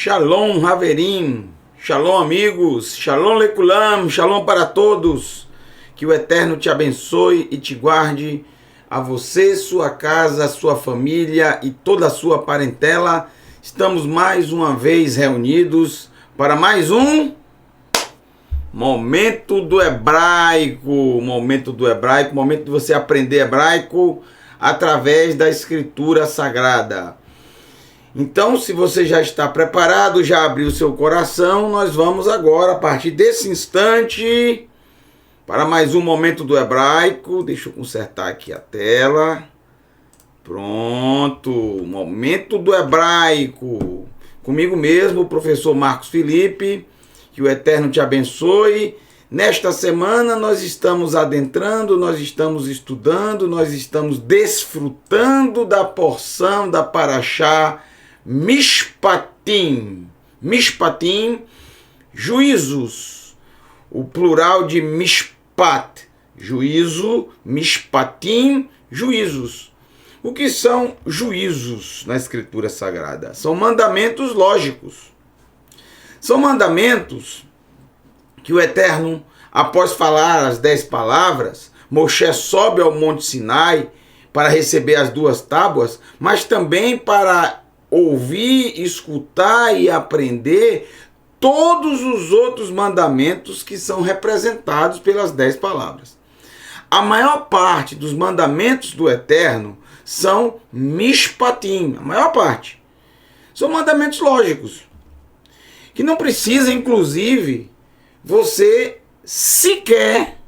Shalom, Haverim, Shalom, amigos, Shalom, Lekulam, Shalom para todos. Que o Eterno te abençoe e te guarde, a você, sua casa, sua família e toda a sua parentela. Estamos mais uma vez reunidos para mais um Momento do Hebraico. Momento de você aprender hebraico através da Escritura Sagrada. Então, se você já está preparado, já abriu seu coração, nós vamos agora, a partir desse instante, para mais um Momento do Hebraico. Deixa eu consertar aqui a tela. Pronto, Momento do Hebraico. Comigo mesmo, o professor Marcos Felipe. Que o Eterno te abençoe. Nesta semana nós estamos adentrando, nós estamos estudando, nós estamos desfrutando da porção da Parashá Mishpatim. Mishpatim, juízos. O plural de Mishpat, juízo, Mishpatim, juízos. O que são juízos na Escritura Sagrada? São mandamentos lógicos. São mandamentos que o Eterno, após falar as 10 palavras, Moshe sobe ao Monte Sinai para receber as 2 tábuas, mas também para ouvir, escutar e aprender todos os outros mandamentos que são representados pelas 10 palavras. A maior parte dos mandamentos do Eterno são mishpatim, a maior parte. São mandamentos lógicos, que não precisa, inclusive, você sequer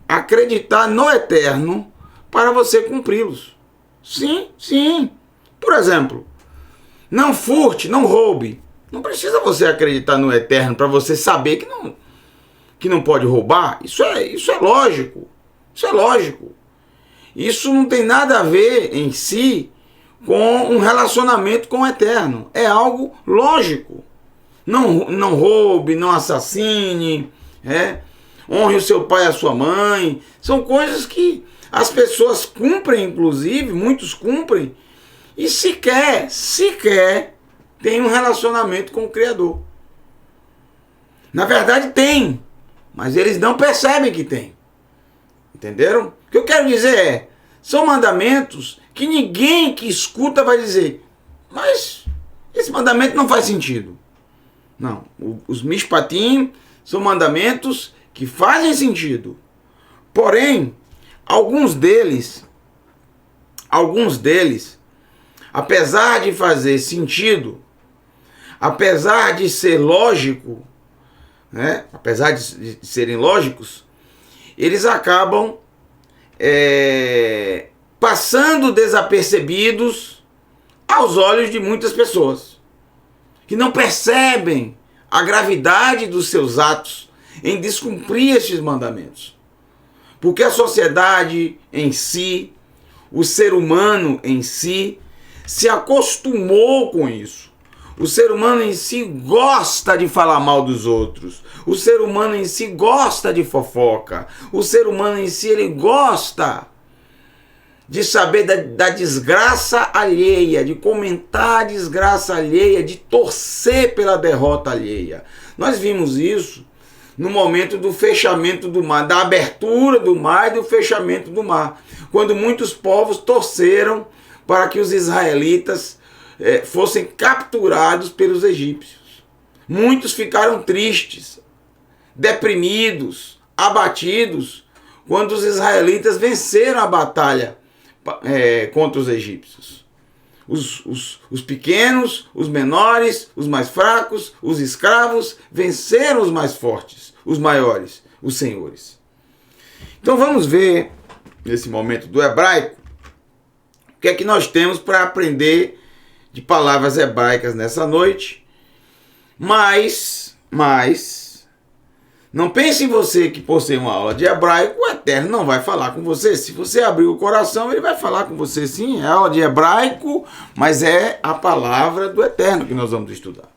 acreditar no Eterno para você cumpri-los. Sim, sim. Por exemplo, não furte, não roube. Não precisa você acreditar no Eterno para você saber que não pode roubar. Isso é lógico. Isso é lógico. Isso não tem nada a ver em si com um relacionamento com o Eterno. É algo lógico. Não roube, não assassine, honre o seu pai e a sua mãe. São coisas que as pessoas cumprem, inclusive, muitos cumprem, e sequer tem um relacionamento com o Criador. Na verdade tem, mas eles não percebem que tem. Entenderam? O que eu quero dizer são mandamentos que ninguém que escuta vai dizer, mas esse mandamento não faz sentido. Não, os mishpatim são mandamentos que fazem sentido. Porém, alguns deles, apesar de fazer sentido, apesar de ser lógico, apesar de serem lógicos, eles acabam passando desapercebidos aos olhos de muitas pessoas, que não percebem a gravidade dos seus atos em descumprir estes mandamentos. Porque a sociedade em si, o ser humano em si, se acostumou com isso. O ser humano em si gosta de falar mal dos outros. O ser humano em si gosta de fofoca. O ser humano em si, ele gosta de saber da desgraça alheia, de comentar a desgraça alheia, de torcer pela derrota alheia. Nós vimos isso no momento do fechamento do mar, da abertura do mar e do fechamento do mar, quando muitos povos torceram para que os israelitas fossem capturados pelos egípcios. Muitos ficaram tristes, deprimidos, abatidos, quando os israelitas venceram a batalha contra os egípcios. Os pequenos, os menores, os mais fracos, os escravos venceram os mais fortes, os maiores, os senhores. Então vamos ver, nesse momento do hebraico, o que é que nós temos para aprender de palavras hebraicas nessa noite. Mas não pense em você que por ser uma aula de hebraico, o Eterno não vai falar com você. Se você abrir o coração, ele vai falar com você sim. É aula de hebraico, mas é a palavra do Eterno que nós vamos estudar.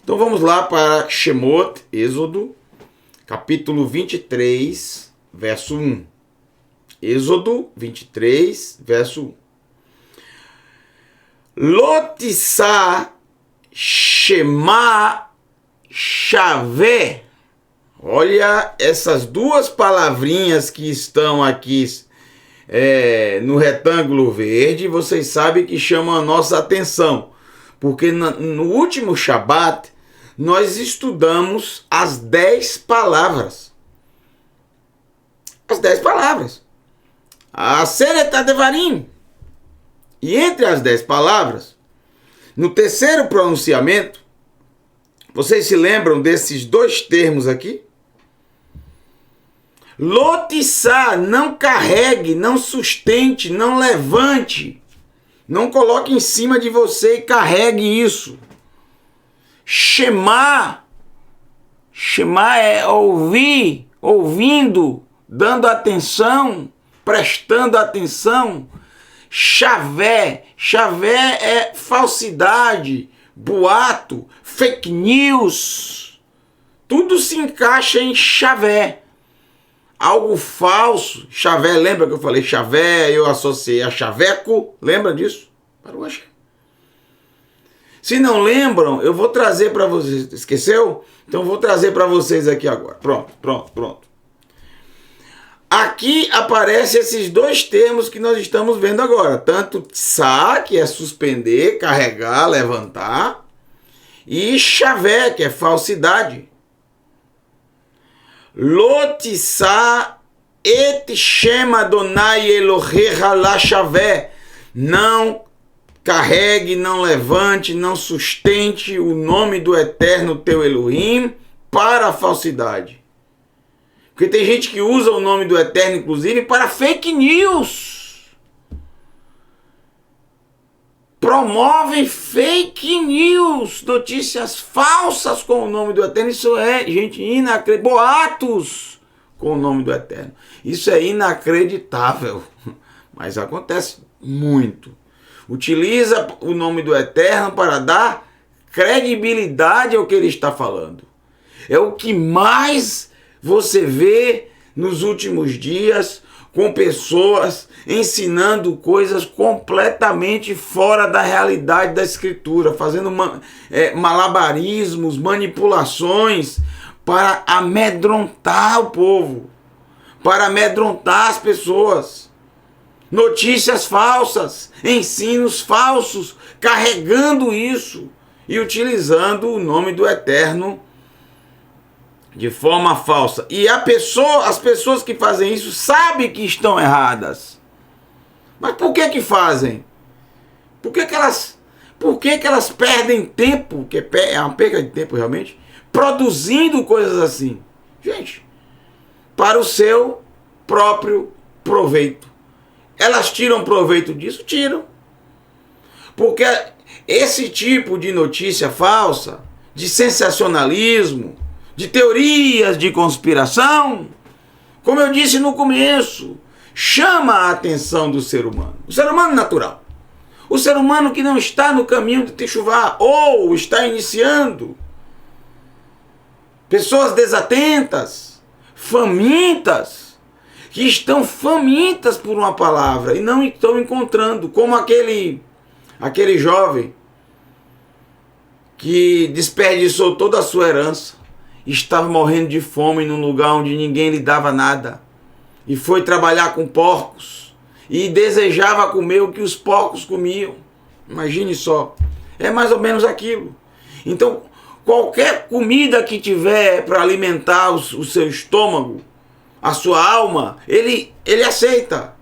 Então vamos lá para Shemot, Êxodo, capítulo 23, verso 1. Êxodo 23, verso 1. Lotissá Shema Shavé. Olha essas duas palavrinhas que estão aqui no retângulo verde, vocês sabem que chamam a nossa atenção, porque no último Shabat nós estudamos as 10 palavras. As 10 palavras. A Aseret HaDevarim. E entre as 10 palavras, no terceiro pronunciamento, vocês se lembram desses dois termos aqui? Lotissá, não carregue, não sustente, não levante. Não coloque em cima de você e carregue isso. Shema. Shema é ouvir, ouvindo, dando atenção, prestando atenção. Chavé. Chavé é falsidade, boato, fake news. Tudo se encaixa em chavé. Algo falso. Chavé, lembra que eu falei chavé? Eu associei a chaveco. Lembra disso? Parou, achei. Se não lembram, eu vou trazer para vocês. Esqueceu? Então eu vou trazer para vocês aqui agora. Pronto. Aqui aparecem esses dois termos que nós estamos vendo agora. Tanto tsá, que é suspender, carregar, levantar. E chavé, que é falsidade. Lotissá et Shem Adonai Elohecha lachavé. Não carregue, não levante, não sustente o nome do Eterno teu Elohim para a falsidade. Porque tem gente que usa o nome do Eterno, inclusive, para fake news. Promovem fake news, notícias falsas com o nome do Eterno. Isso é, gente, inacreditável. Boatos com o nome do Eterno. Isso é inacreditável, mas acontece muito. Utiliza o nome do Eterno para dar credibilidade ao que ele está falando. É o que mais você vê nos últimos dias, com pessoas ensinando coisas completamente fora da realidade da Escritura, fazendo malabarismos, manipulações para amedrontar o povo, para amedrontar as pessoas. Notícias falsas, ensinos falsos, carregando isso e utilizando o nome do Eterno de forma falsa. E as pessoas que fazem isso sabem que estão erradas. Mas por que fazem? Por que elas perdem tempo, que é uma perda de tempo realmente, produzindo coisas assim? Gente, para o seu próprio proveito. Elas tiram proveito disso? Tiram. Porque esse tipo de notícia falsa, de sensacionalismo, de teorias de conspiração, como eu disse no começo, chama a atenção do ser humano. O ser humano natural. O ser humano que não está no caminho de Teshuvá, ou está iniciando. Pessoas desatentas, famintas, que estão famintas por uma palavra e não estão encontrando, como aquele jovem que desperdiçou toda a sua herança, estava morrendo de fome num lugar onde ninguém lhe dava nada, e foi trabalhar com porcos, e desejava comer o que os porcos comiam. Imagine só, é mais ou menos aquilo. Então, qualquer comida que tiver para alimentar o seu estômago, a sua alma, ele aceita.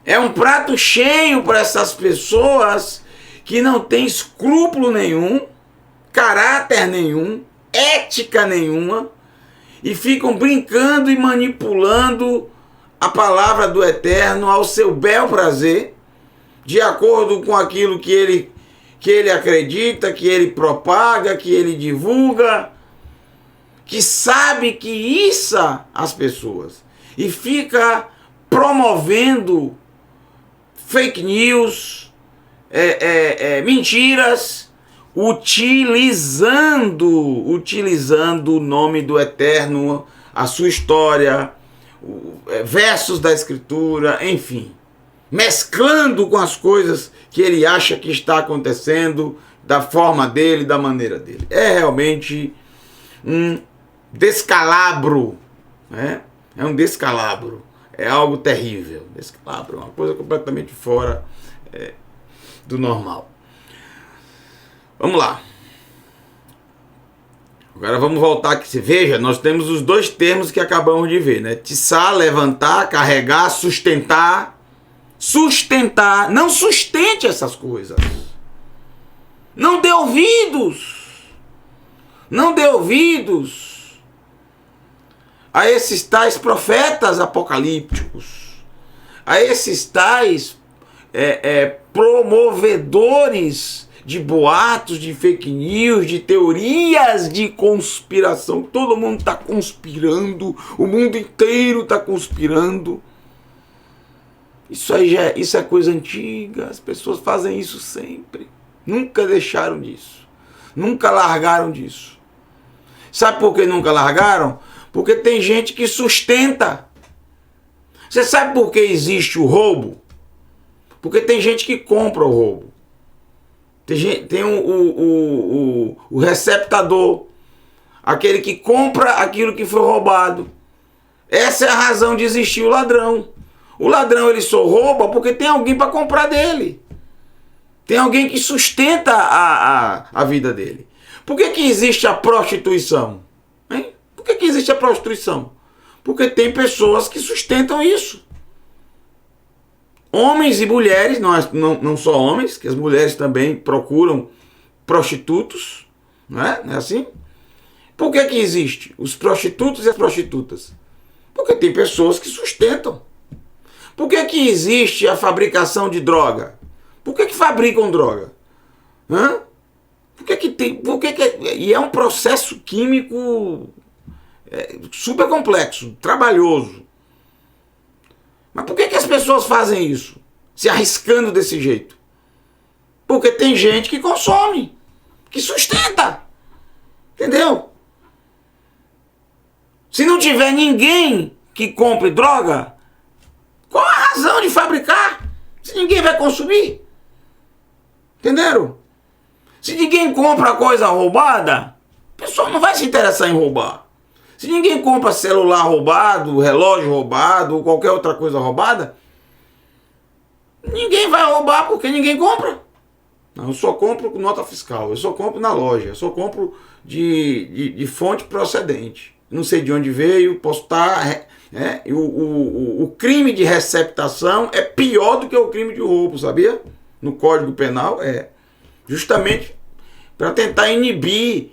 É um prato cheio para essas pessoas que não têm escrúpulo nenhum, caráter nenhum, ética nenhuma, e ficam brincando e manipulando a palavra do Eterno ao seu bel prazer, de acordo com aquilo que ele acredita, que ele propaga, que ele divulga, que sabe que issa as pessoas, e fica promovendo fake news, mentiras, utilizando o nome do Eterno, a sua história, versos da Escritura, enfim, mesclando com as coisas que ele acha que está acontecendo, da forma dele, da maneira dele. É realmente um descalabro, né? É um descalabro. É algo terrível. Descalabro é uma coisa completamente fora do normal. Vamos lá. Agora vamos voltar aqui. Você veja, nós temos os dois termos que acabamos de ver, né? Tiçar, levantar, carregar, sustentar. Sustentar. Não sustente essas coisas. Não dê ouvidos. Não dê ouvidos a esses tais profetas apocalípticos. A esses tais promovedores de boatos, de fake news, de teorias de conspiração. Todo mundo está conspirando, o mundo inteiro está conspirando. Isso é coisa antiga, as pessoas fazem isso sempre. Nunca deixaram disso, nunca largaram disso. Sabe por que nunca largaram? Porque tem gente que sustenta. Você sabe por que existe o roubo? Porque tem gente que compra o roubo. Tem o receptador, aquele que compra aquilo que foi roubado. Essa é a razão de existir o ladrão. O ladrão ele só rouba porque tem alguém para comprar dele. Tem alguém que sustenta a vida dele. Por que existe a prostituição? Hein? Por que existe a prostituição? Porque tem pessoas que sustentam isso. Homens e mulheres, não só homens, que as mulheres também procuram prostitutos, não é assim? Por que existe os prostitutos e as prostitutas? Porque tem pessoas que sustentam. Por que existe a fabricação de droga? Por que fabricam droga? Hã? E é um processo químico super complexo, trabalhoso. Mas por que as pessoas fazem isso? Se arriscando desse jeito? Porque tem gente que consome, que sustenta. Entendeu? Se não tiver ninguém que compre droga, qual a razão de fabricar? Se ninguém vai consumir. Entenderam? Se ninguém compra coisa roubada, a pessoa não vai se interessar em roubar. Se ninguém compra celular roubado, relógio roubado ou qualquer outra coisa roubada, ninguém vai roubar porque ninguém compra. Não, eu só compro com nota fiscal, eu só compro na loja, eu só compro de fonte procedente. Não sei de onde veio, posso estar... O crime de receptação é pior do que o crime de roubo, sabia? No Código Penal justamente para tentar inibir.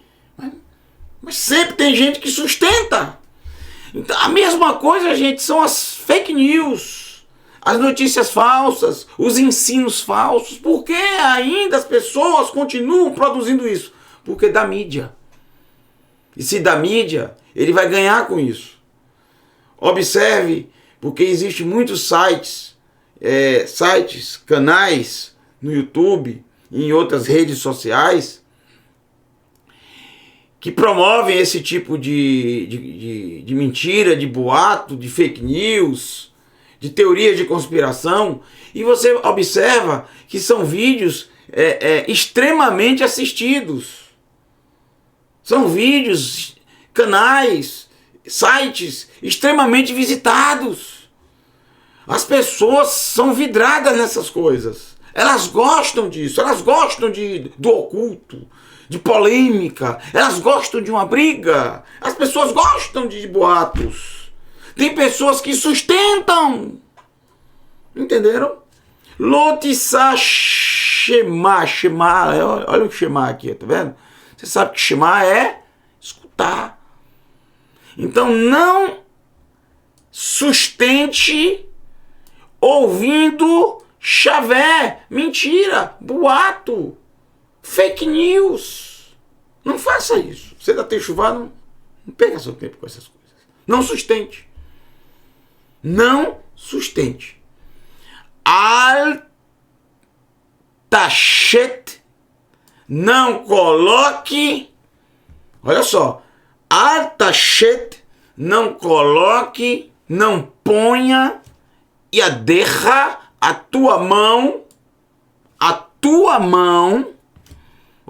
Mas sempre tem gente que sustenta. Então, a mesma coisa, gente, são as fake news, as notícias falsas, os ensinos falsos. Por que ainda as pessoas continuam produzindo isso? Porque da mídia. E se da mídia, ele vai ganhar com isso. Observe, porque existem muitos sites, canais no YouTube e em outras redes sociais que promovem esse tipo de mentira, de boato, de fake news, de teoria de conspiração. E você observa que são vídeos extremamente assistidos. São vídeos, canais, sites extremamente visitados. As pessoas são vidradas nessas coisas. Elas gostam disso, elas gostam do oculto, de polêmica, elas gostam de uma briga. As pessoas gostam de boatos. Tem pessoas que sustentam. Entenderam? Lotissá Shema. Olha o Shema aqui, tá vendo? Você sabe que Shema é escutar. Então não sustente ouvindo chavé, mentira, boato, fake news. Não faça isso. Você ainda tem chuva, não perca seu tempo com essas coisas. Não sustente. Não sustente. Al-Tashet, não coloque, olha só, Al-Tashet, não coloque, não ponha, e a tua mão,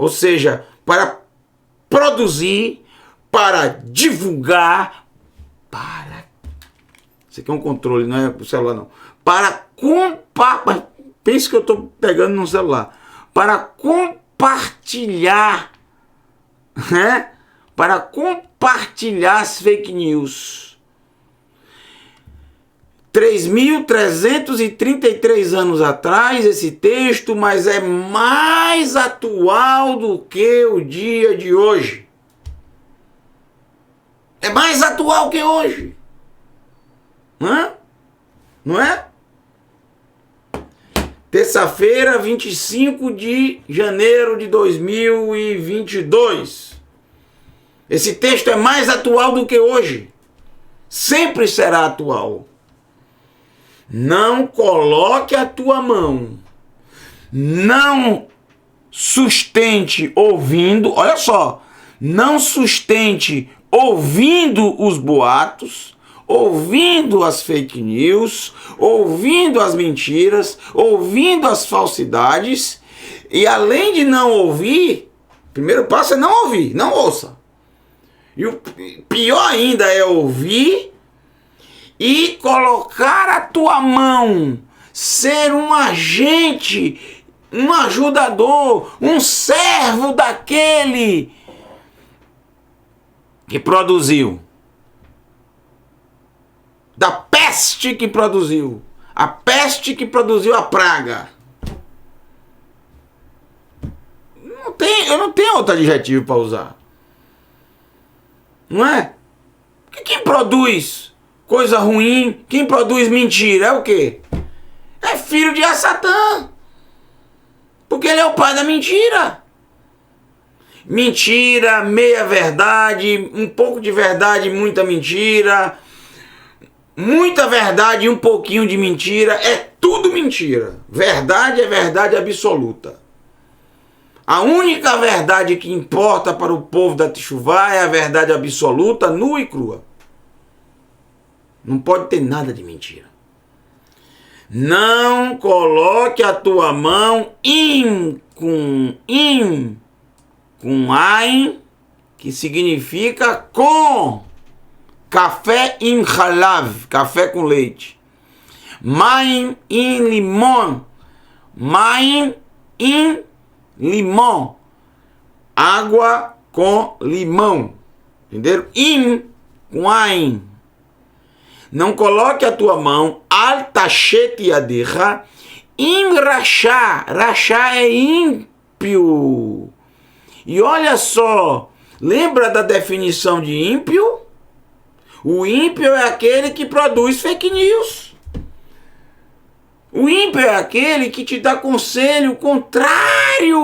ou seja, para produzir, para divulgar, para... Isso aqui é um controle, não é o celular não. Para compartilhar, pense que eu estou pegando no celular. Para compartilhar, né? Para compartilhar as fake news. 3.333 anos atrás esse texto, mas é mais atual do que o dia de hoje. É mais atual que hoje. Não é? Terça-feira, 25 de janeiro de 2022. Esse texto é mais atual do que hoje. Sempre será atual. Não coloque a tua mão. Não sustente ouvindo. Olha só. Não sustente ouvindo os boatos, ouvindo as fake news, ouvindo as mentiras, ouvindo as falsidades. E além de não ouvir, o primeiro passo é não ouvir, não ouça. E o pior ainda é ouvir e colocar a tua mão, ser um agente, um ajudador, um servo daquele que produziu, da peste que produziu, a peste que produziu a praga. Eu não tenho outro adjetivo para usar. Não é? Porque quem produz coisa ruim, quem produz mentira, é o quê? É filho de Satã. Porque ele é o pai da mentira. Mentira, meia verdade, um pouco de verdade, muita mentira. Muita verdade e um pouquinho de mentira. É tudo mentira. Verdade é verdade absoluta. A única verdade que importa para o povo da Techuvá é a verdade absoluta, nua e crua. Não pode ter nada de mentira. Não coloque a tua mão com ain, que significa com, café im halav, café com leite. Maim im limão, maim im limão, água com limão. Entenderam? Im com ain. Não coloque a tua mão al tachet yadecha im rachá. Rachá é ímpio. E olha só, lembra da definição de ímpio? O ímpio é aquele que produz fake news. O ímpio é aquele que te dá conselho contrário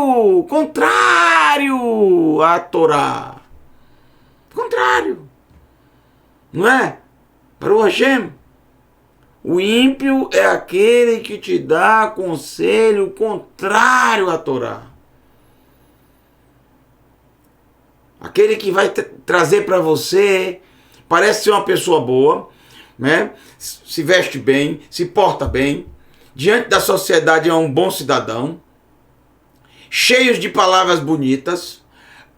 à Torá. Contrário. Não é? Para o Hashem. O ímpio é aquele que te dá conselho contrário à Torá. Aquele que vai trazer para você, parece ser uma pessoa boa, né? Se veste bem, se porta bem, diante da sociedade é um bom cidadão, cheios de palavras bonitas,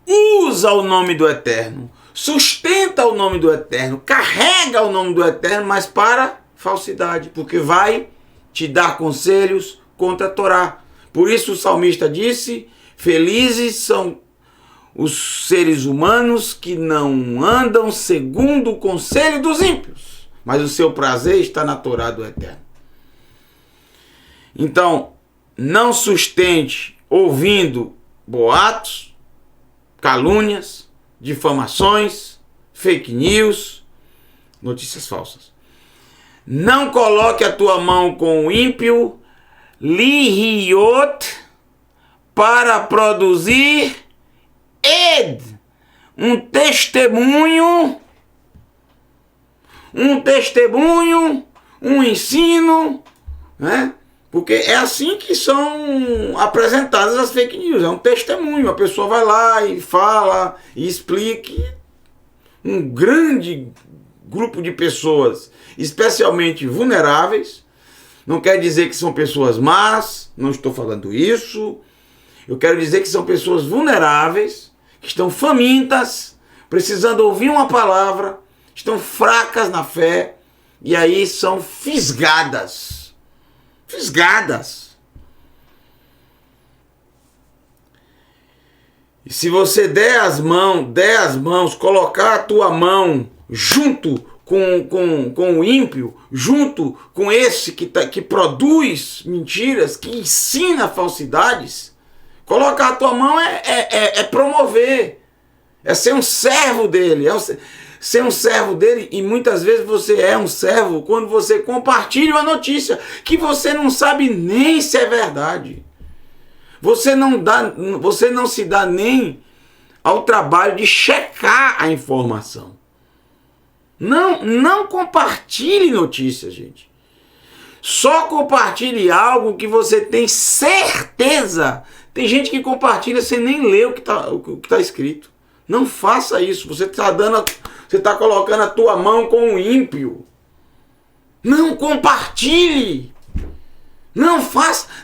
usa o nome do Eterno, sustenta o nome do Eterno, carrega o nome do Eterno, mas para falsidade, porque vai te dar conselhos contra a Torá. Por isso o salmista disse, felizes são os seres humanos que não andam segundo o conselho dos ímpios, mas o seu prazer está na Torá do Eterno. Então, não sustente ouvindo boatos, calúnias, difamações, fake news, notícias falsas. Não coloque a tua mão com o ímpio, lihiot, para produzir ed, um testemunho, um ensino, né? Porque é assim que são apresentadas as fake news, é um testemunho, a pessoa vai lá e fala e explica. Um grande grupo de pessoas, especialmente vulneráveis, não quer dizer que são pessoas más, não estou falando isso. Eu quero dizer que são pessoas vulneráveis, que estão famintas, precisando ouvir uma palavra, estão fracas na fé, e aí são fisgadas. Fisgadas. E se você der as mãos, colocar a tua mão junto com o ímpio, junto com esse que produz mentiras, que ensina falsidades, colocar a tua mão é promover, é ser um servo dele, ser um servo dele. E muitas vezes você é um servo quando você compartilha uma notícia que você não sabe nem se é verdade. Você não se dá nem ao trabalho de checar a informação. Não compartilhe notícias, gente. Só compartilhe algo que você tem certeza. Tem gente que compartilha sem nem ler o que tá escrito. Não faça isso. Você está colocando a tua mão com o ímpio. Não compartilhe.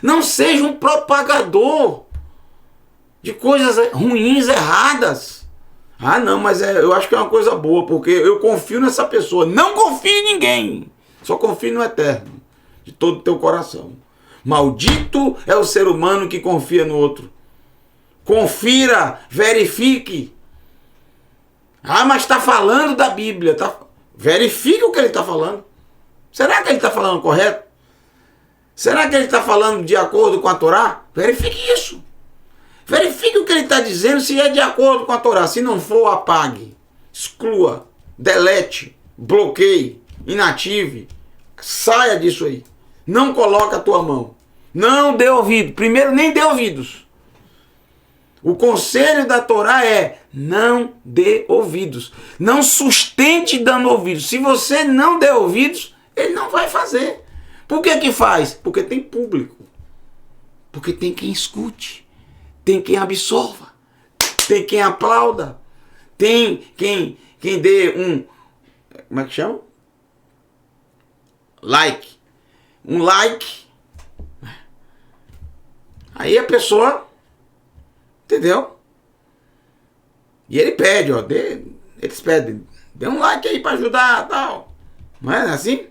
Não seja um propagador de coisas ruins, erradas. Ah, não, mas eu acho que é uma coisa boa, porque eu confio nessa pessoa. Não confie em ninguém. Só confie no Eterno, de todo o teu coração. Maldito é o ser humano que confia no outro. Confira, verifique. Ah, mas está falando da Bíblia. Verifique o que ele está falando. Será que ele está falando correto? Será que ele está falando de acordo com a Torá? Verifique isso. Verifique o que ele está dizendo, se é de acordo com a Torá. Se não for, apague, exclua, delete, bloqueie, inative. Saia disso aí. Não coloque a tua mão. Não dê ouvido. Primeiro, nem dê ouvidos. O conselho da Torá é: não dê ouvidos. Não sustente dando ouvidos. Se você não der ouvidos, ele não vai fazer. Por que faz? Porque tem público. Porque tem quem escute. Tem quem absorva. Tem quem aplauda. Tem quem dê um... Como é que chama? Like. Um like. Aí a pessoa... Entendeu? E ele pede, ó. Eles pedem. Dê um like aí pra ajudar, tal. Não é assim?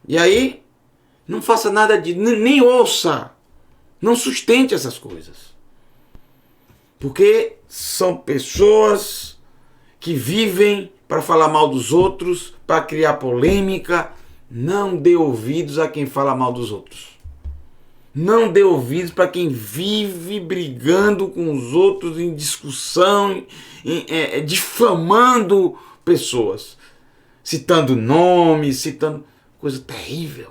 E aí, não faça nada de... Nem ouça. Não sustente essas coisas. Porque são pessoas que vivem para falar mal dos outros, para criar polêmica. Não dê ouvidos a quem fala mal dos outros. Não dê ouvidos para quem vive brigando com os outros, em discussão, difamando pessoas. Citando nomes, citando... Coisa terrível.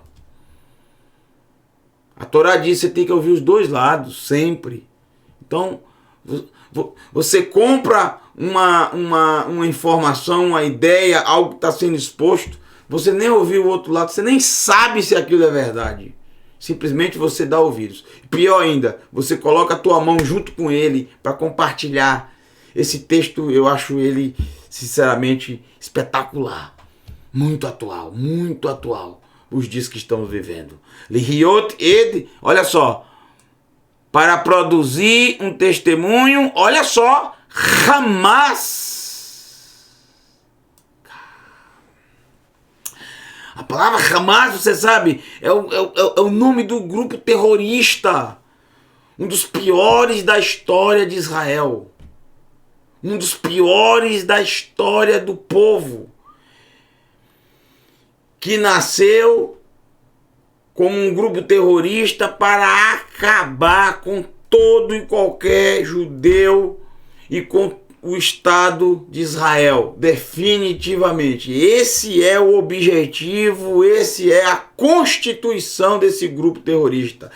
A Torá diz que você tem que ouvir os dois lados, sempre. Então, você compra uma informação, uma ideia, algo que está sendo exposto, você nem ouviu o outro lado, você nem sabe se aquilo é verdade. Simplesmente você dá ouvidos. Pior ainda, você coloca a tua mão junto com ele para compartilhar. Esse texto, eu acho ele, sinceramente, espetacular. Muito atual, os dias que estamos vivendo. Lihiot Ed, olha só, para produzir um testemunho, olha só, Hamas. A palavra Hamas, você sabe, é o nome do grupo terrorista, um dos piores da história de Israel, um dos piores da história do povo, que nasceu como um grupo terrorista para acabar com todo e qualquer judeu e com o Estado de Israel, definitivamente. Esse é o objetivo, esse é a constituição desse grupo terrorista.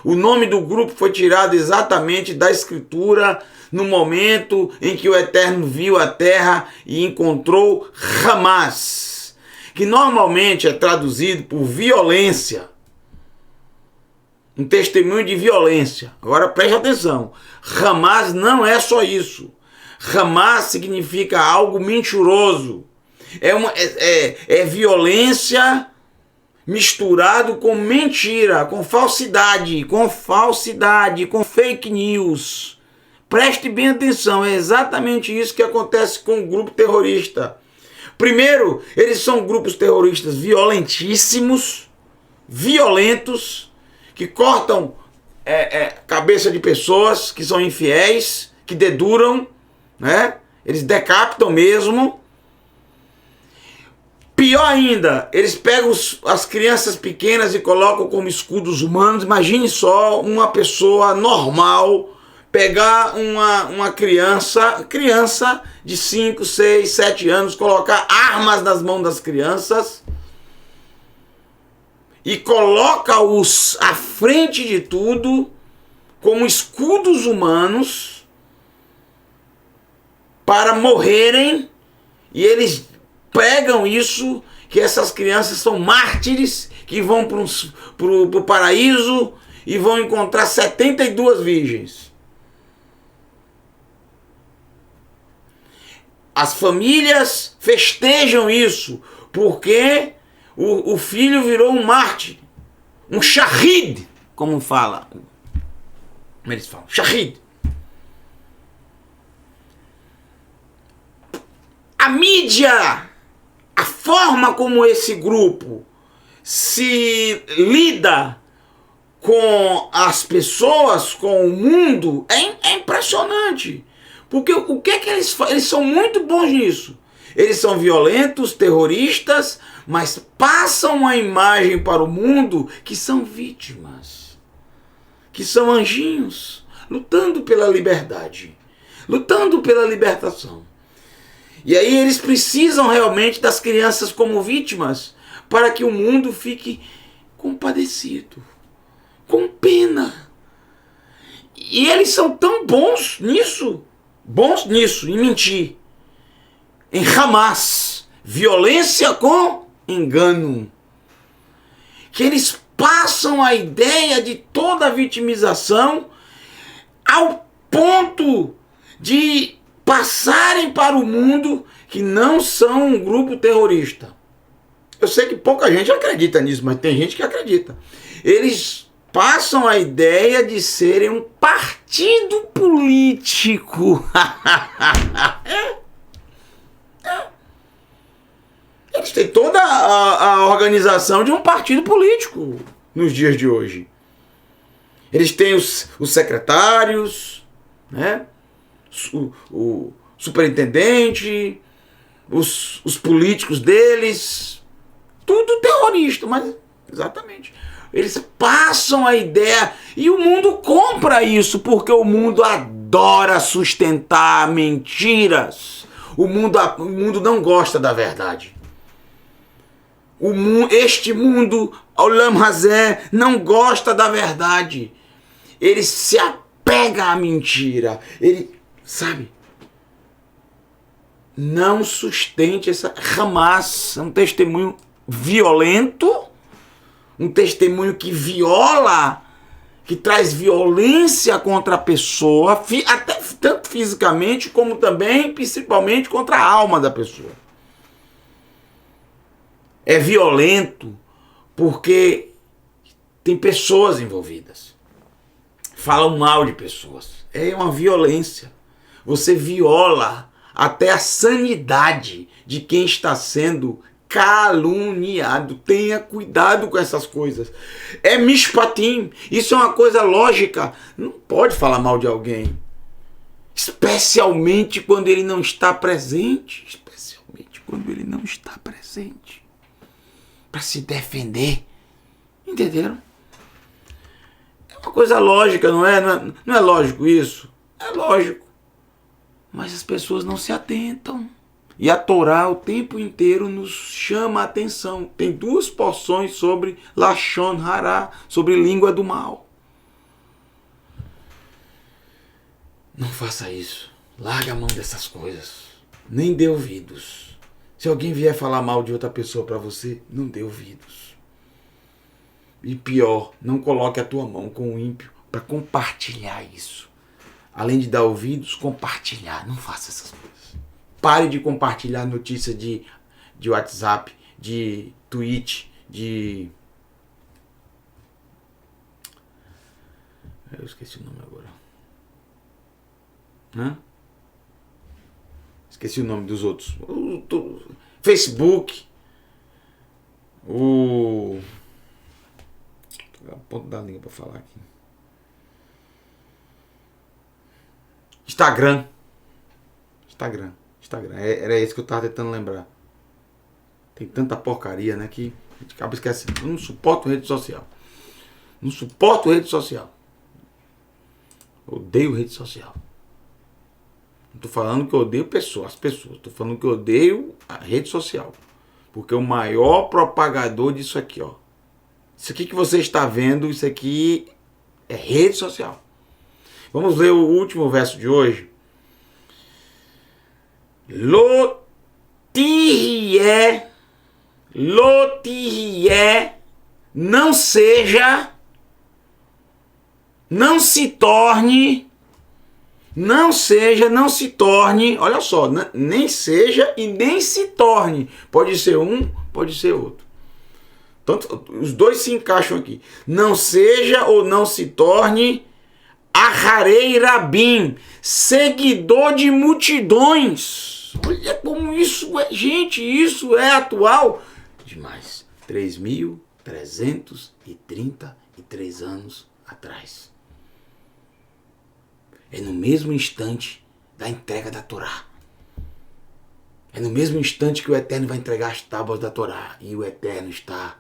O nome do grupo foi tirado exatamente da Escritura, no momento em que o Eterno viu a terra e encontrou Hamas, que normalmente é traduzido por violência. Um testemunho de violência. Agora preste atenção. Hamas não é só isso. Hamas significa algo mentiroso. É violência misturado com mentira, com falsidade, com fake news. Preste bem atenção, é exatamente isso que acontece com o grupo terrorista. Primeiro, eles são grupos terroristas violentíssimos, violentos, que cortam cabeça de pessoas que são infiéis, que deduram, né? Eles decapitam mesmo. Pior ainda, eles pegam as crianças pequenas e colocam como escudos humanos. Imagine só uma pessoa normal pegar uma criança de 5, 6, 7 anos, colocar armas nas mãos das crianças e coloca-os à frente de tudo como escudos humanos para morrerem, e eles pregam isso, que essas crianças são mártires, que vão para o paraíso e vão encontrar 72 virgens. As famílias festejam isso, porque o filho virou um mártir, um shahid, como eles falam, shahid. A mídia, a forma como esse grupo se lida com as pessoas, com o mundo, é impressionante. Porque o que é que eles fazem? Eles são muito bons nisso. Eles são violentos, terroristas, mas passam uma imagem para o mundo que são vítimas, que são anjinhos, lutando pela liberdade, lutando pela libertação. E aí eles precisam realmente das crianças como vítimas para que o mundo fique compadecido, com pena. E eles são tão bons nisso, em mentir, em Hamas, violência com engano, que eles passam a ideia de toda a vitimização ao ponto de passarem para o mundo que não são um grupo terrorista. Eu sei que pouca gente acredita nisso, mas tem gente que acredita. Eles passam a ideia de serem um partido político. Eles têm toda a organização de um partido político nos dias de hoje. Eles têm os secretários, né? O superintendente, os políticos deles, tudo terrorista, mas exatamente. Eles passam a ideia e o mundo compra isso, porque o mundo adora sustentar mentiras. O mundo não gosta da verdade. Este mundo, Olam Hazé, não gosta da verdade. Ele se apega à mentira. Ele, sabe, não sustente essa Hamas, é um testemunho violento, um testemunho que viola, que traz violência contra a pessoa, até tanto fisicamente como também, principalmente, contra a alma da pessoa. É violento porque tem pessoas envolvidas. Falam mal de pessoas. É uma violência. Você viola até a sanidade de quem está sendo caluniado. Tenha cuidado com essas coisas. É mishpatim. Isso é uma coisa lógica. Não pode falar mal de alguém. Especialmente quando ele não está presente. Especialmente quando ele não está presente. Para se defender. Entenderam? É uma coisa lógica, não é? Não é lógico isso? É lógico. Mas as pessoas não se atentam. E a Torá o tempo inteiro nos chama a atenção. Tem 2 porções sobre Lashon Hará, sobre língua do mal. Não faça isso. Larga a mão dessas coisas. Nem dê ouvidos. Se alguém vier falar mal de outra pessoa para você, não dê ouvidos. E pior, não coloque a tua mão com o ímpio para compartilhar isso. Além de dar ouvidos, compartilhar. Não faça essas coisas. Pare de compartilhar notícia de WhatsApp, de tweet, Eu esqueci o nome agora. Hã? Esqueci o nome dos outros. Facebook. A ponta da língua pra falar aqui. Instagram. Era esse que eu tava tentando lembrar. Tem tanta porcaria, né, que a gente acaba esquecendo. Eu não suporto rede social. Odeio rede social. Não tô falando que eu odeio as pessoas. Tô falando que eu odeio a rede social. Porque o maior propagador disso aqui, ó. Isso aqui que você está vendo, isso aqui é rede social. Vamos ler o último verso de hoje. Lotirrié, não seja, não se torne, olha só, nem seja e nem se torne. Pode ser um, pode ser outro. Tanto, os dois se encaixam aqui. Não seja ou não se torne Aharei Rabim, seguidor de multidões. Olha como isso é, gente, isso é atual demais. 3.333 anos atrás. É no mesmo instante da entrega da Torá. É no mesmo instante que o Eterno vai entregar as tábuas da Torá. E o Eterno está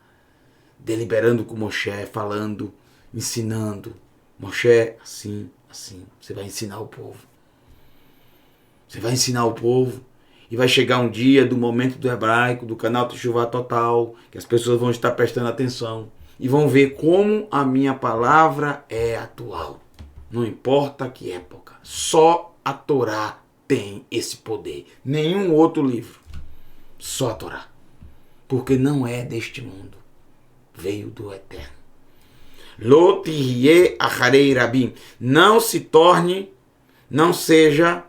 deliberando com Moshe, falando, ensinando. Moshe, assim, você vai ensinar o povo. Você vai ensinar o povo. E vai chegar um dia do momento do hebraico, do canal Teshuvah total, que as pessoas vão estar prestando atenção. E vão ver como a minha palavra é atual. Não importa que época. Só a Torá tem esse poder. Nenhum outro livro. Só a Torá. Porque não é deste mundo. Veio do Eterno. Lotirrié Aharei Rabim. Não se torne, não seja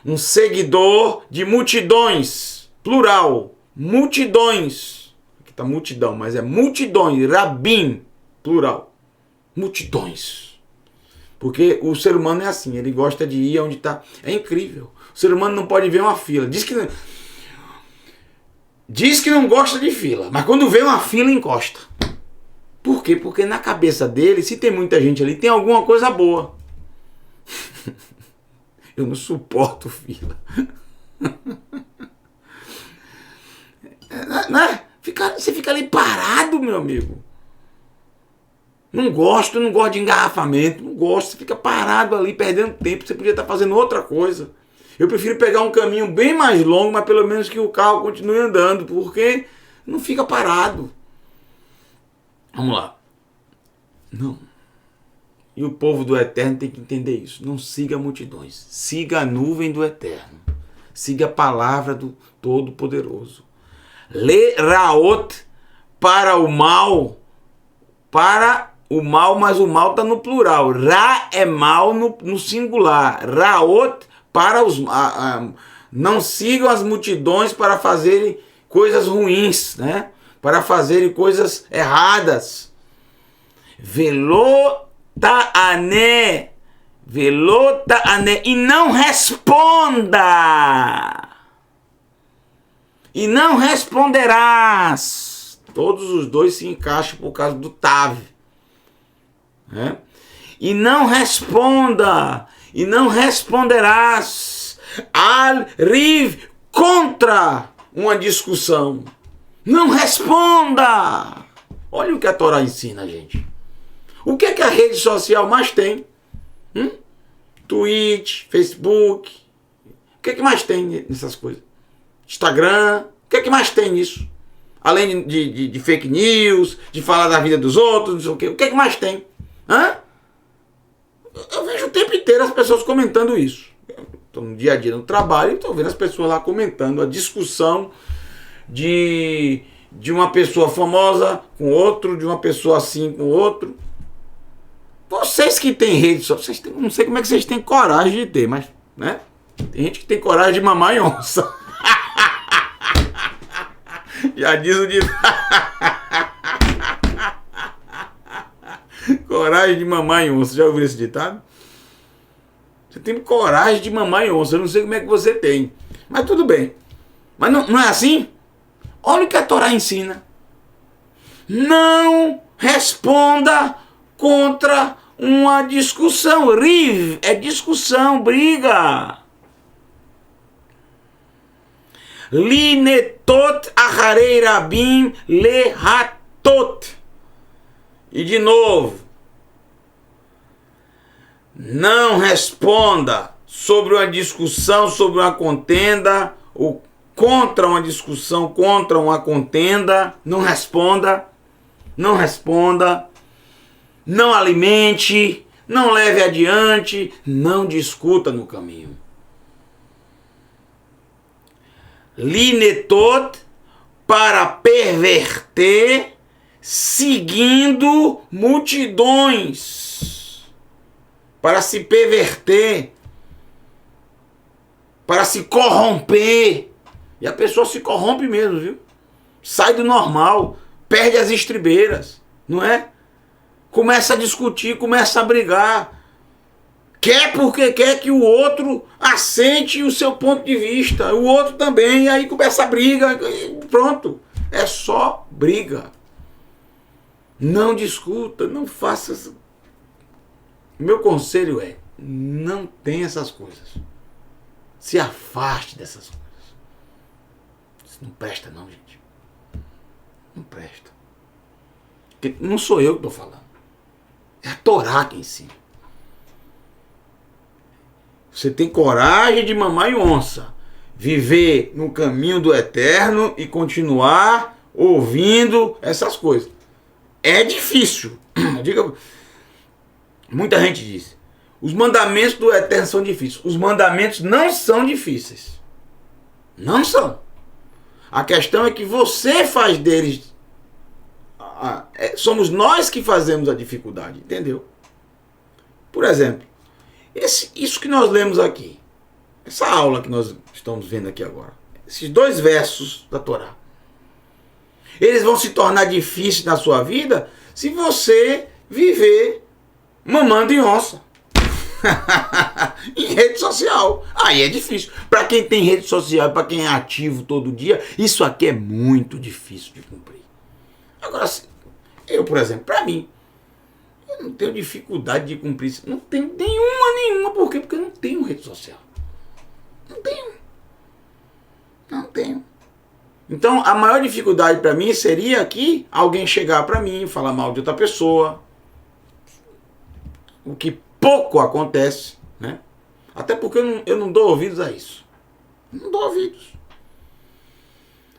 um seguidor de multidões. Plural. Multidões. Aqui está multidão, mas é multidões. Rabim. Plural. Multidões. Porque o ser humano é assim. Ele gosta de ir onde está. É incrível. O ser humano não pode ver uma fila. Diz que não gosta de fila. Mas quando vê uma fila, encosta. Por quê? Porque na cabeça dele, se tem muita gente ali, tem alguma coisa boa. Eu não suporto fila. Né? Você fica ali parado, meu amigo. Não gosto de engarrafamento. Não gosto, você fica parado ali, perdendo tempo. Você podia estar fazendo outra coisa. Eu prefiro pegar um caminho bem mais longo, mas pelo menos que o carro continue andando, porque não fica parado. Vamos lá. Não. E o povo do Eterno tem que entender isso. Não siga multidões. Siga a nuvem do Eterno. Siga a palavra do Todo-Poderoso. Le Raot para o mal. Para o mal, mas o mal está no plural. Ra é mal no singular. Raot para os... não sigam as multidões para fazerem coisas ruins, né? Para fazerem coisas erradas. Velota'ane. E não responda. E não responderás. Todos os dois se encaixam por causa do Tav. Né? E não responda. E não responderás. Al-Riv, contra uma discussão. Não responda! Olha o que a Torá ensina, gente. O que é que a rede social mais tem? Twitch, Facebook. O que é que mais tem nessas coisas? Instagram. O que é que mais tem nisso? Além de fake news, de falar da vida dos outros, não sei o quê. O que é que mais tem? Eu vejo o tempo inteiro as pessoas comentando isso. Estou no dia a dia no trabalho e estou vendo as pessoas lá comentando a discussão de uma pessoa famosa com outro, de uma pessoa assim com outro. Vocês que têm rede social, não sei como é que vocês têm coragem de ter, mas, né? Tem gente que tem coragem de mamar em onça. Já diz o ditado. coragem de mamar em onça. Já ouviu esse ditado? Você tem coragem de mamar em onça. Eu não sei como é que você tem. Mas tudo bem. Mas não é assim? Olha o que a Torá ensina. Não responda contra uma discussão. Riv é discussão, briga. Linetot acharei rabim lehatot. E de novo, não responda sobre uma discussão, sobre uma contenda, ou contra uma discussão, contra uma contenda. Não responda, não responda, não alimente, não leve adiante, não discuta no caminho. Linetot, para perverter, seguindo multidões, para se perverter, para se corromper. E a pessoa se corrompe mesmo, viu? Sai do normal, perde as estribeiras, não é? Começa a discutir, começa a brigar. Quer porque quer que o outro assente o seu ponto de vista, o outro também, e aí começa a briga, e pronto. É só briga. Não discuta, não faça. Meu conselho é, não tenha essas coisas. Se afaste dessas coisas. Isso não presta não, gente. Não presta. Porque não sou eu que estou falando. É a Torá que ensina. Você tem coragem de mamar em onça. Viver no caminho do eterno e continuar ouvindo essas coisas. É difícil. Muita gente diz. Os mandamentos do eterno são difíceis. Os mandamentos não são difíceis. Não são. A questão é que você faz deles. Somos nós que fazemos a dificuldade. Entendeu? Por exemplo. Isso que nós lemos aqui, essa aula que nós estamos vendo aqui agora, esses 2 versos da Torá, eles vão se tornar difíceis na sua vida se você viver mamando em onça. Em rede social. Aí é difícil. Para quem tem rede social, para quem é ativo todo dia, isso aqui é muito difícil de cumprir. Agora, eu, por exemplo, para mim, eu não tenho dificuldade de cumprir isso. Não tenho nenhuma. Por quê? Porque eu não tenho rede social. Não tenho. Então, a maior dificuldade para mim seria que alguém chegar para mim e falar mal de outra pessoa. O que pouco acontece, né? Até porque eu não dou ouvidos a isso. Não dou ouvidos.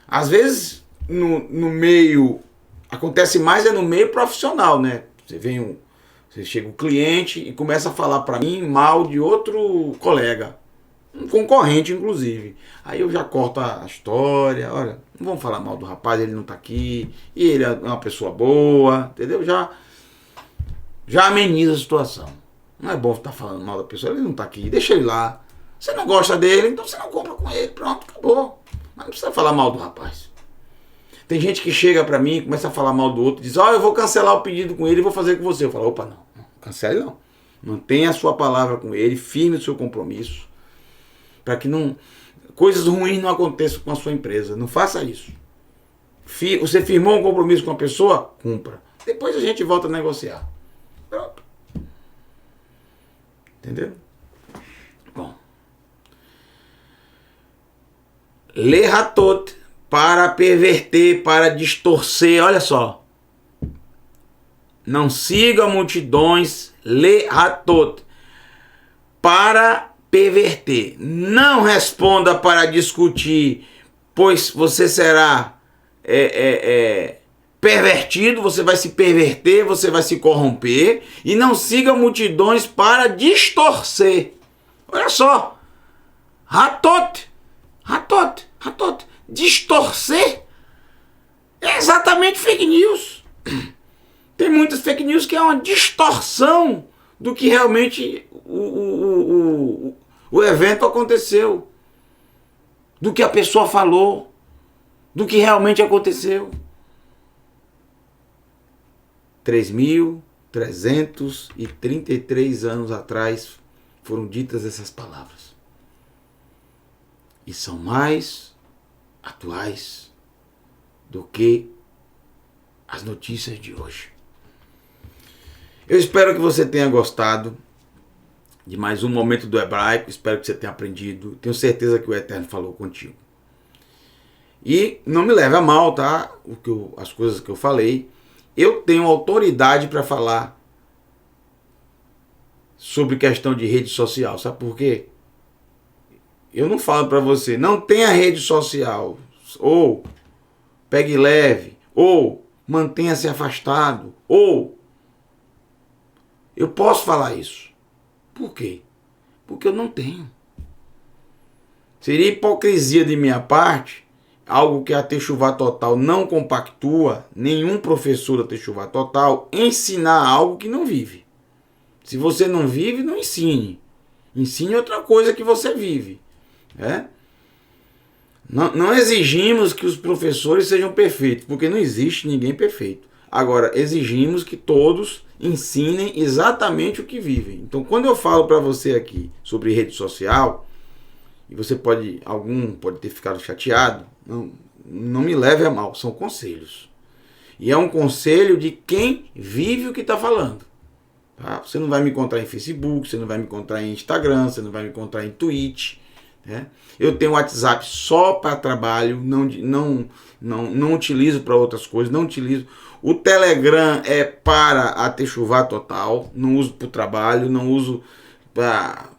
Às vezes, no meio... Acontece mais no meio profissional, né? Você chega um cliente e começa a falar para mim mal de outro colega, um concorrente inclusive. Aí eu já corto a história, olha, não vamos falar mal do rapaz, ele não tá aqui, e ele é uma pessoa boa, entendeu? Já ameniza a situação. Não é bom estar falando mal da pessoa, ele não tá aqui, deixa ele lá. Você não gosta dele, então você não compra com ele, pronto, acabou. Mas não precisa falar mal do rapaz. Tem gente que chega pra mim e começa a falar mal do outro, diz, eu vou cancelar o pedido com ele e vou fazer com você. Eu falo, opa, não, cancele não. Mantenha a sua palavra com ele, firme o seu compromisso, para que coisas ruins não aconteçam com a sua empresa. Não faça isso. Você firmou um compromisso com a pessoa? Cumpra. Depois a gente volta a negociar. Pronto. Entendeu? Bom. Lehatot, para perverter, para distorcer, olha só. Não siga multidões, lehatot, para perverter. Não responda para discutir, pois você será pervertido, você vai se perverter, você vai se corromper. E não siga multidões para distorcer. Olha só. Hatot. Distorcer é exatamente fake news. Tem muitas fake news que é uma distorção do que realmente o evento aconteceu, do que a pessoa falou, do que realmente aconteceu. 3.365 333 anos atrás foram ditas essas palavras. E são mais atuais do que as notícias de hoje. Eu espero que você tenha gostado de mais um momento do hebraico. Espero que você tenha aprendido. Tenho certeza que o Eterno falou contigo. E não me leve a mal, tá? As coisas que eu falei. Eu tenho autoridade para falar sobre questão de rede social. Sabe por quê? Eu não falo para você, não tenha rede social, ou pegue leve, ou mantenha-se afastado, ou... Eu posso falar isso. Por quê? Porque eu não tenho. Seria hipocrisia de minha parte, algo que a Techuvá Total não compactua, nenhum professor da Techuvá Total, ensinar algo que não vive. Se você não vive, não ensine. Ensine outra coisa que você vive. Não exigimos que os professores sejam perfeitos, porque não existe ninguém perfeito. Agora, exigimos que todos ensinem exatamente o que vivem. Então, quando eu falo para você aqui sobre rede social, e você algum pode ter ficado chateado, não me leve a mal, são conselhos. E é um conselho de quem vive o que está falando. Tá? Você não vai me encontrar em Facebook, você não vai me encontrar em Instagram, você não vai me encontrar em Twitch. Eu tenho WhatsApp só para trabalho, não utilizo para outras coisas, não utilizo. O Telegram é para a Techuvá Total, não uso para o trabalho, não uso para...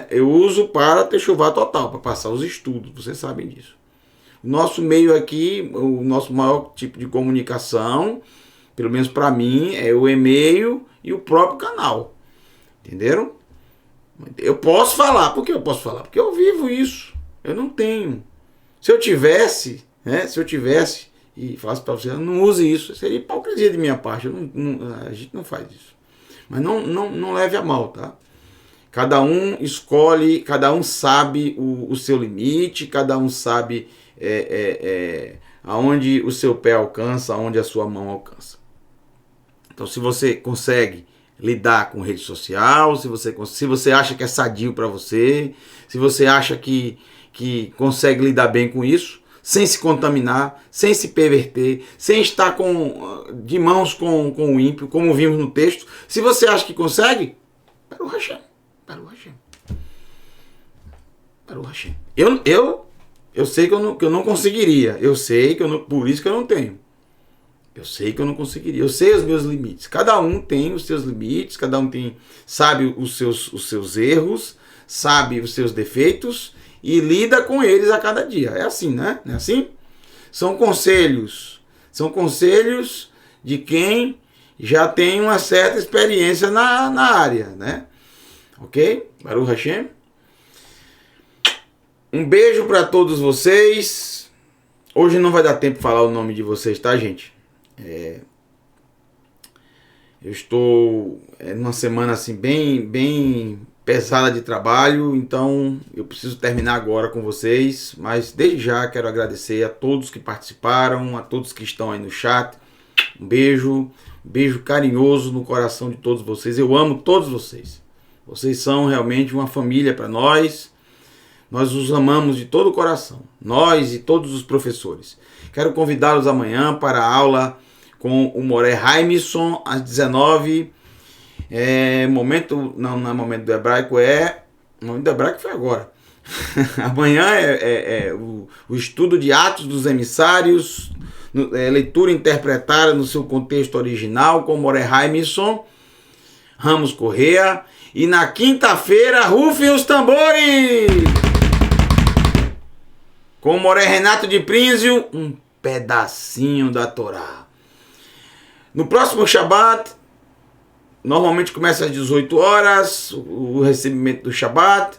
eu uso para a Techuvá Total, para passar os estudos, vocês sabem disso. O nosso meio aqui, o nosso maior tipo de comunicação, pelo menos para mim, é o e-mail e o próprio canal. Entenderam? Eu posso falar. Por que eu posso falar? Porque eu vivo isso. Eu não tenho. Se eu tivesse, e falasse para você, não use isso, seria hipocrisia de minha parte. A gente não faz isso. Mas não leve a mal, tá? Cada um escolhe, cada um sabe o seu limite, cada um sabe aonde o seu pé alcança, aonde a sua mão alcança. Então, se você consegue lidar com rede social, se você acha que é sadio para você, se você acha que consegue lidar bem com isso, sem se contaminar, sem se perverter, sem estar de mãos com o ímpio, como vimos no texto, se você acha que consegue, para o Hashem. Eu sei que eu não conseguiria, por isso que eu não tenho. Eu sei que eu não conseguiria. Eu sei os meus limites. Cada um tem os seus limites, cada um sabe os seus erros, sabe os seus defeitos e lida com eles a cada dia. É assim, né? Não é assim? São conselhos de quem já tem uma certa experiência na área, né? Ok? Baruch Hashem. Um beijo para todos vocês. Hoje não vai dar tempo de falar o nome de vocês, tá, gente? Eu estou numa semana assim bem pesada de trabalho, então eu preciso terminar agora com vocês, mas desde já quero agradecer a todos que participaram, a todos que estão aí no chat. Um beijo carinhoso no coração de todos vocês. Eu amo todos vocês. Vocês são realmente uma família para nós. Nós os amamos de todo o coração, nós e todos os professores. Quero convidá-los amanhã para a aula com o Moré Raimson, às 19. Não é momento do hebraico, o momento do hebraico foi agora. Amanhã o estudo de Atos dos Emissários, leitura interpretada no seu contexto original com o Moré Raimson, Ramos Correa. E na quinta-feira, rufem os tambores! Com o Moré Renato de Prínzio, um pedacinho da Torá. No próximo Shabat, normalmente começa às 18 horas, o recebimento do Shabat.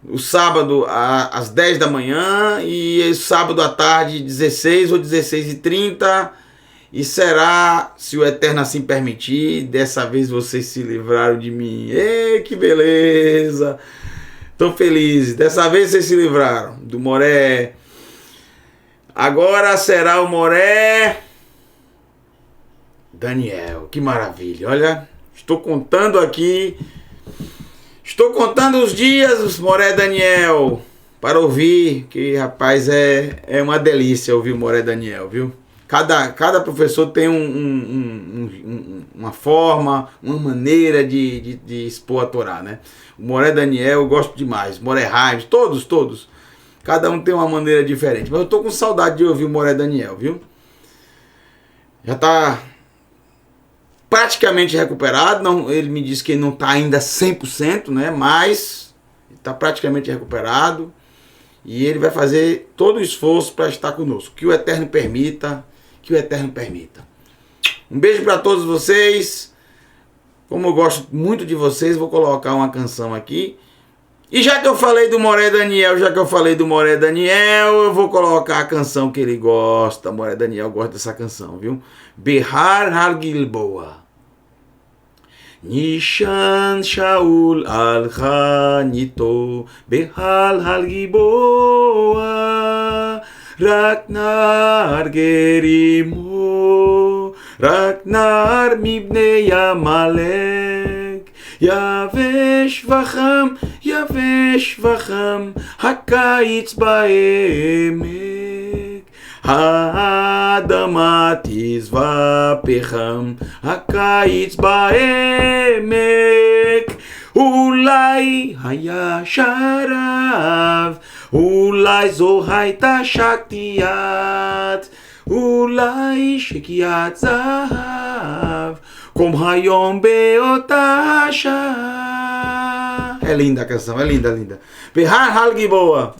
O sábado às 10 da manhã e sábado à tarde 16 ou 16h30. E será, se o Eterno assim permitir, dessa vez vocês se livraram de mim. Ei, que beleza! Tão felizes. Dessa vez vocês se livraram do Moré. Agora será o Moré Daniel, que maravilha. Olha, estou contando aqui. Estou contando os dias, Moré Daniel, para ouvir, que rapaz é uma delícia ouvir o Moré Daniel, viu? Cada professor tem uma forma, uma maneira de expor a Torá, né? O Moré Daniel eu gosto demais, Moré Raimes, todos. Cada um tem uma maneira diferente. Mas eu tô com saudade de ouvir o Moré Daniel, viu? Já tá praticamente recuperado. Não, ele me disse que ele não tá ainda 100%, né? Mas está praticamente recuperado. E ele vai fazer todo o esforço para estar conosco. Que o Eterno permita. Que o Eterno permita. Um beijo para todos vocês. Como eu gosto muito de vocês, vou colocar uma canção aqui. E já que eu falei do Moré Daniel, eu vou colocar a canção que ele gosta. Moré Daniel gosta dessa canção, viu? Behar Har-Gilboa. Nishan Shaul al-Chanito Behar Har-Gilboa Ragnar Gerimo Ragnar Mibnei Amalek Yavesh vacham Hakaitz ba'emek האדמה תזבע פחם, הקיץ בעמק. אולי היה שרב, אולי זו הייתה שקטיית, אולי שקיעת זהב, como היום באותה שעה. É linda a canção, é linda. Behar Har-Gilboa.